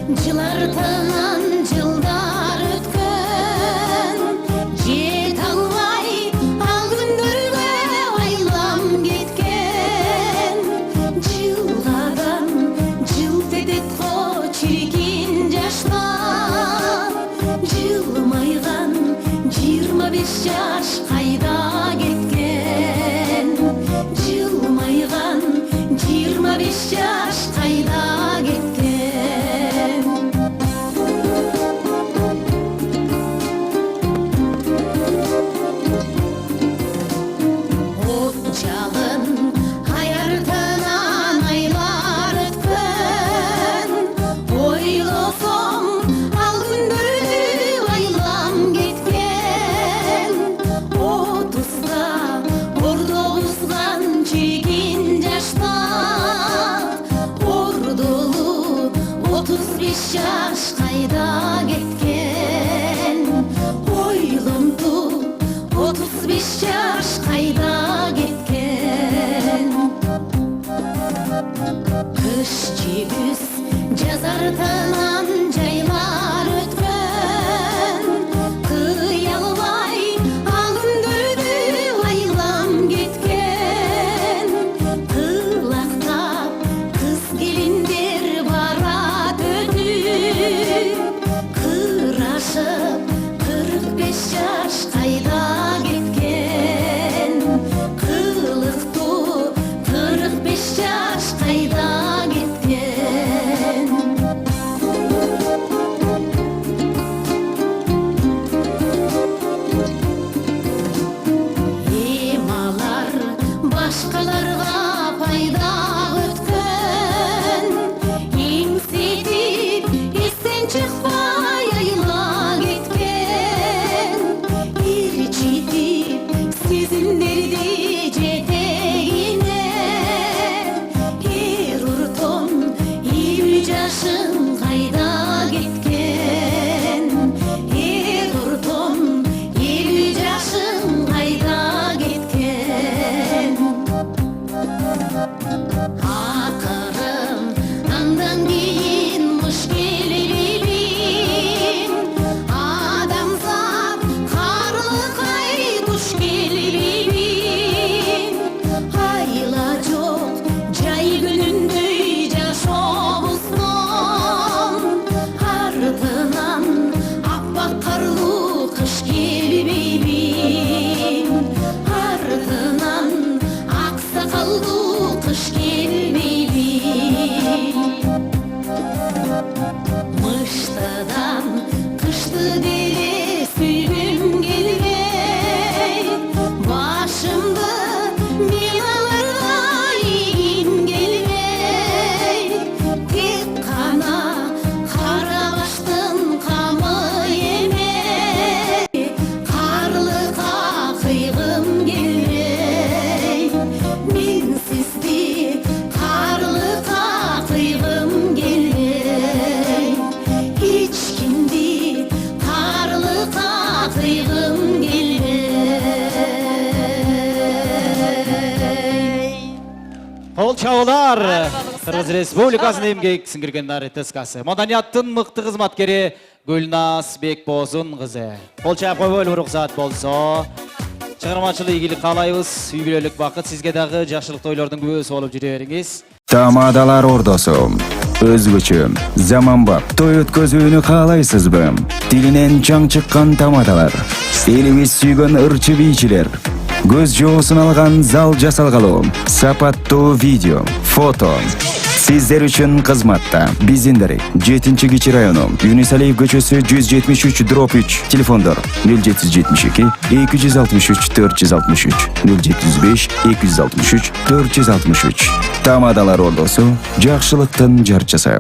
Жылартынан жылдар өткен, жете албай ал күндөргө айлам кеткен. Жылгадан жылт этет го чиркин жаштар, жылмайган 25 жаш кайда кеткен. Жылмайган 25 жаш кайда кеткен. От жалын аяртынан айлар өткөн, ойлосом ал күндөрдү айлам кеткен. Отузда ордобузган чиркин жашта, ордолу 35 жаш кайда кеткен. Ойломду 35 жаш кайда кеткен. Кыш жигиз жазартынан жайлар өткөн, кыя албай ал күндөрдү айлам кеткен. Кылактап кыз келиндер барат өтүп, кырашып 45 жаш кайда кеткен. Кылыктуу 45 жаш кайда кеткен. Эмалар башкаларга пайда өткөн, эңсетип эстен чыкпай айла кеткен. Ирчитип сезимдерди жетегине, эр уртон 20 жашын кайда кеткен. Эр уртон 20 жашын кайда кеткен. Акырын андан кийин кыш келбейбин, адамзат карлыкай туш келбейбин. Айла жок жай күнүндөй жашообуздун, артынан аппак карлуу кыш келбейбин. Артынан ак сакалдуу кыш келбейбин. Мыштыдан кышты деле сүйгүм келбей, башымды мен аларга ийгим келбей. Тек кана кара баштын камы эмес, карлыкка кыйгым келбей. Мен сизди карлыкка кыйгым келбей. Эч кимди карлыкка кыйгым келбей. Кол чабуулар Кыргыз Республикасынын эмгек сиңирген ТСКсы маданияттын мыкты кызматкери Гүлназ Бекбозун кызы. Кол чаап койбойлу уруксат болсо. Чыгармачылык ийгилик каалайбыз. Үй бүлөлүк бакыт сизге дагы жакшылыктуу ойлордун күбөсү болуп жүрө бериңиз. Тамадалар ордосу. Өзгөчө, заманбап той өткөзүүнү каалайсызбы? Тилинен чаң чыккан тамадалар. Элибиз сүйгөн ырчы бийчилер. Көз жоосун алган зал жасалгалуу. Сапаттуу видео, фото. Сиздер үчүн кызматта. Биздин 7-Кичи району, Юнисалиев көчөсү 173/3. Телефондор 0772 263 463 075 263 463. Тамадалар ордосу, жакшылыктын жарчысы.